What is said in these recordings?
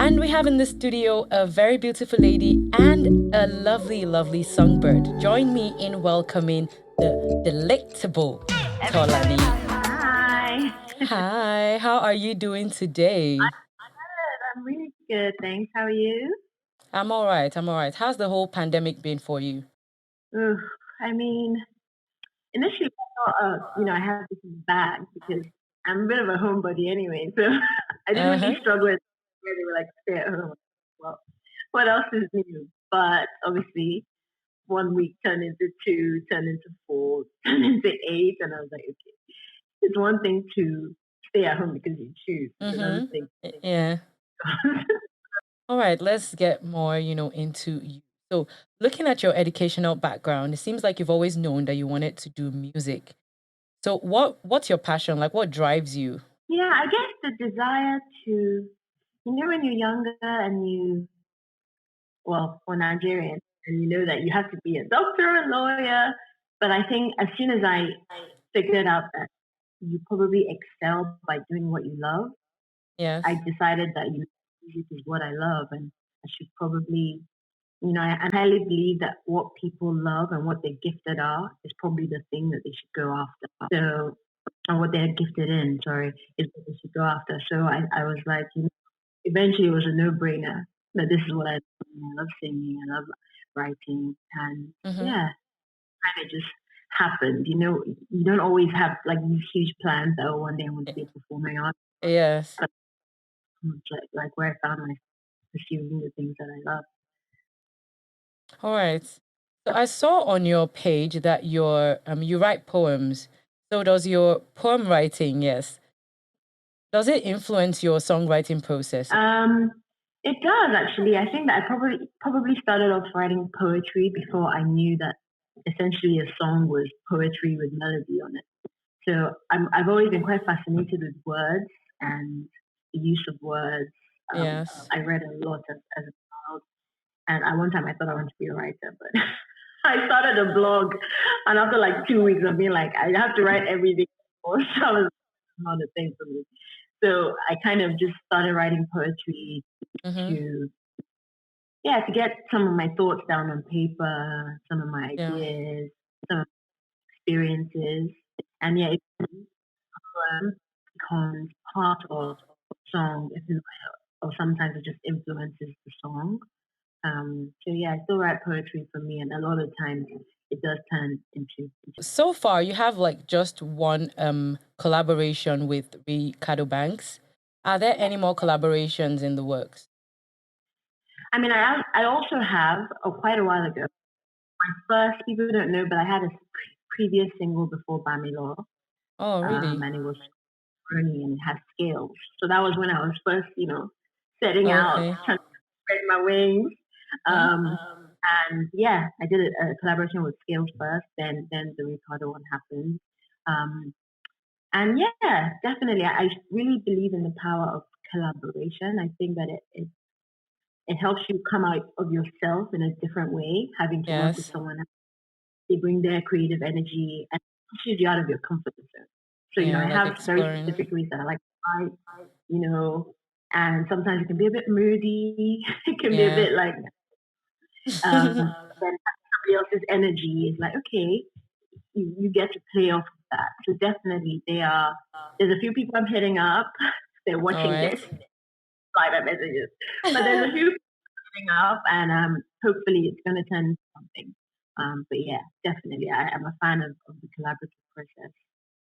And we have in the studio a very beautiful lady and a lovely, lovely songbird. Join me in welcoming the delectable Tolani. Hi. Hi, how are you doing today? I'm really good, thanks. How are you? I'm all right. I'm all right. How's the whole pandemic been for you? Oof, I mean, initially I thought, I have this in the bag because I'm a bit of a homebody anyway, so I didn't Uh really huh. struggle with where they were like stay at home. Well, what else is new? But obviously, 1 week turned into two, turned into four, turned into eight, and I was like, okay, it's one thing to stay at home because you choose. It's another thing. Yeah. All right. Let's get more, into you. So, looking at your educational background, it seems like you've always known that you wanted to do music. So, what's your passion? Like, what drives you? Yeah, I guess the desire to, when you're younger and for Nigerians, and you know that you have to be a doctor, a lawyer. But I think as soon as I figured out that you probably excel by doing what you love, I Yes. decided that music is what I love, and I should probably, I highly believe that what people love and what they're gifted are is probably the thing that they should go after. So, or what they're gifted in, sorry, is what they should go after. So I was like, eventually it was a no-brainer that this is what I love. I love singing, I love writing, and Mm-hmm. yeah, kind of just happened. You don't always have like these huge plans that one day I want to be a performing artist. Yes. But it's like where I found myself pursuing the things that I love. All right. So I saw on your page that you write poems. So does your poem writing, yes. Does it influence your songwriting process? Um, it does actually. I think that I probably started off writing poetry before I knew that essentially a song was poetry with melody on it. So I've always been quite fascinated with words and the use of words. Yes. I read a lot as a child, and at one time I thought I wanted to be a writer, but I started a blog, and after like 2 weeks of being like, I have to write every day, so that was not a thing for me. So I kind of just started writing poetry Mm-hmm. to, yeah, to get some of my thoughts down on paper, some of my Yeah. ideas, some of my experiences, and yeah, becomes part of the song, or sometimes it just influences the song. So yeah, I still write poetry for me, and a lot of times it does turn into. So far you have like just one collaboration with Ricardo Banks. Are there any more collaborations in the works? I mean, I also have quite a while ago. My first, people don't know, but I had a previous single before Bamilo, Oh, really? and it was Bernie and it had scales. So that was when I was first, setting out, Okay. trying to spread my wings. Hmm? Um, and yeah, I did a collaboration with Scales first, then the Ricardo one happened. Um, and yeah, definitely, I really believe in the power of collaboration. I think that it helps you come out of yourself in a different way, having to work with Yes. someone else. They bring their creative energy and pushes you out of your comfort zone. So, Yeah, I like have very exploring. specific ways that I like to write, and sometimes it can be a bit moody. It can be a Yeah. bit like, then somebody else's energy is like, okay, you get to play off of that. So definitely there's a few people I'm hitting up. They're All watching right. this, private messages. But there's a few hitting up and hopefully it's gonna turn into something. But yeah, definitely I'm a fan of the collaborative process.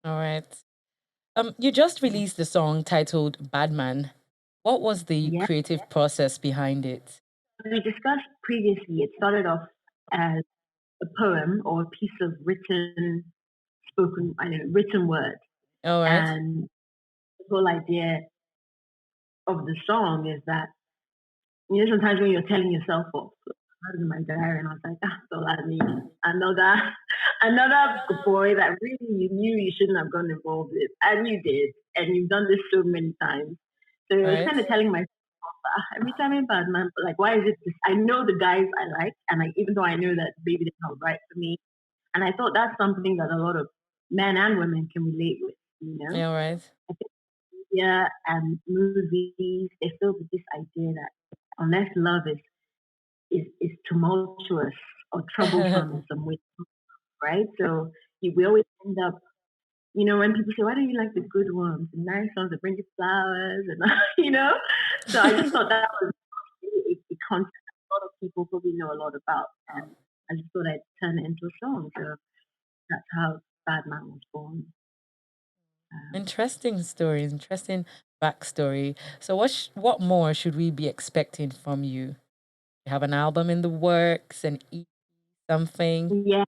All right. You just released the song titled Badman. What was the Yeah. creative process behind it? We discussed previously, it started off as a poem or a piece of written word. All right. And the whole idea of the song is that, sometimes when you're telling yourself off, I was in my diary and I was like, Tolani, another, another boy that really you knew you shouldn't have gotten involved with. And you did. And you've done this so many times. So I was Right. kind of telling myself, every time I'm bad, man, like, why is it this? I know the guys I like, and even though I know that maybe they're not right for me, and I thought that's something that a lot of men and women can relate with. Yeah, all right. I think media and movies, they filled with this idea that unless love is tumultuous or troublesome in some way, right? So we always end up, when people say, "Why don't you like the good ones, the nice ones that bring you flowers?" and you know, so I just thought that was really a concept a lot of people probably know a lot about, and I just thought I'd turn it into a song. So that's how Badman was born. Um, Interesting story, interesting backstory. So what more should we be expecting from you? You have an album in the works, an EP, something? yeah,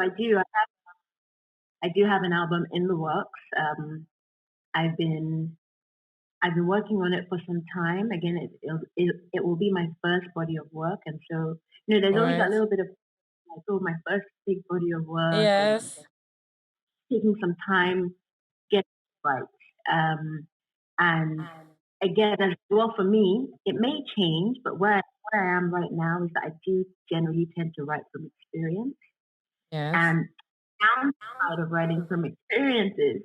I do. I do have an album in the works. I've been I've been working on it for some time. Again, it will be my first body of work, and so there's All always that right. little bit of like, oh, my first big body of work, and Yes. taking some time get it right. And again, as well for me, it may change, but where I am right now is that I do generally tend to write from experience. Yes. And downside of writing from experiences,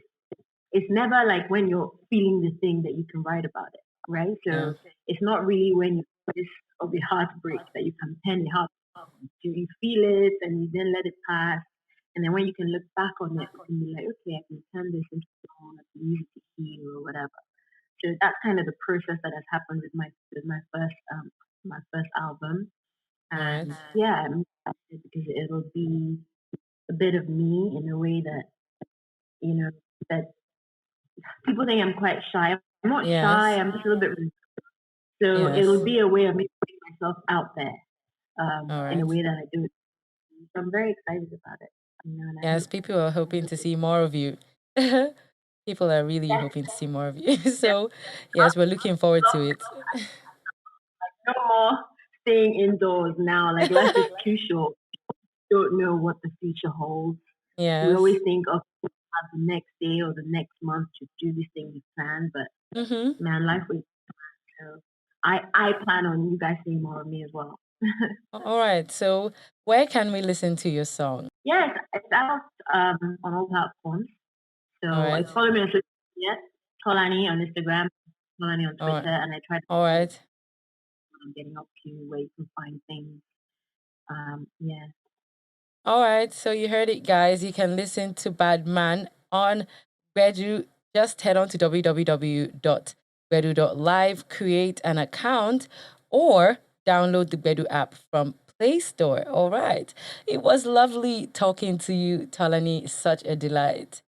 it's never like when you're feeling the thing that you can write about it, right? Yeah. So it's not really when you're this of the heartbreak that you can pen your heart. You feel it and you then let it pass. And then when you can look back on it, you can be like, okay, I can turn this into a song, I can use it to heal or whatever. So that's kind of the process that has happened with my first album. All right. And yeah, I'm excited because it'll be a bit of me in a way that you know that people think I'm quite shy. I'm not shy. Yes. I'm just a little bit. So it'll Yes. be a way of me putting myself out there All in a right. way that I do it. So I'm very excited about it. And I Yes, hope. people are hoping to see more of you. People are really Yes, hoping to see more of you. yes. So, yes, we're looking forward to it. No more staying indoors now. Like life is too short. Don't know what the future holds. We always Yes. think of have the next day or the next month to do this thing we plan, but Mm-hmm. man, life will. So I plan on you guys seeing more of me as well. All right. So, where can we listen to your song? Yes, it's out on all platforms. All So right. follow me on social media, Tolani on Instagram, Tolani on All Twitter, right. and I try to All post right. what I'm getting up to, where you can find things. Yeah. All right, so you heard it, guys. You can listen to Badman on Gbedu. Just head on to www.gbedu.live, create an account, or download the Gbedu app from Play Store. All right. It was lovely talking to you, Talani. Such a delight.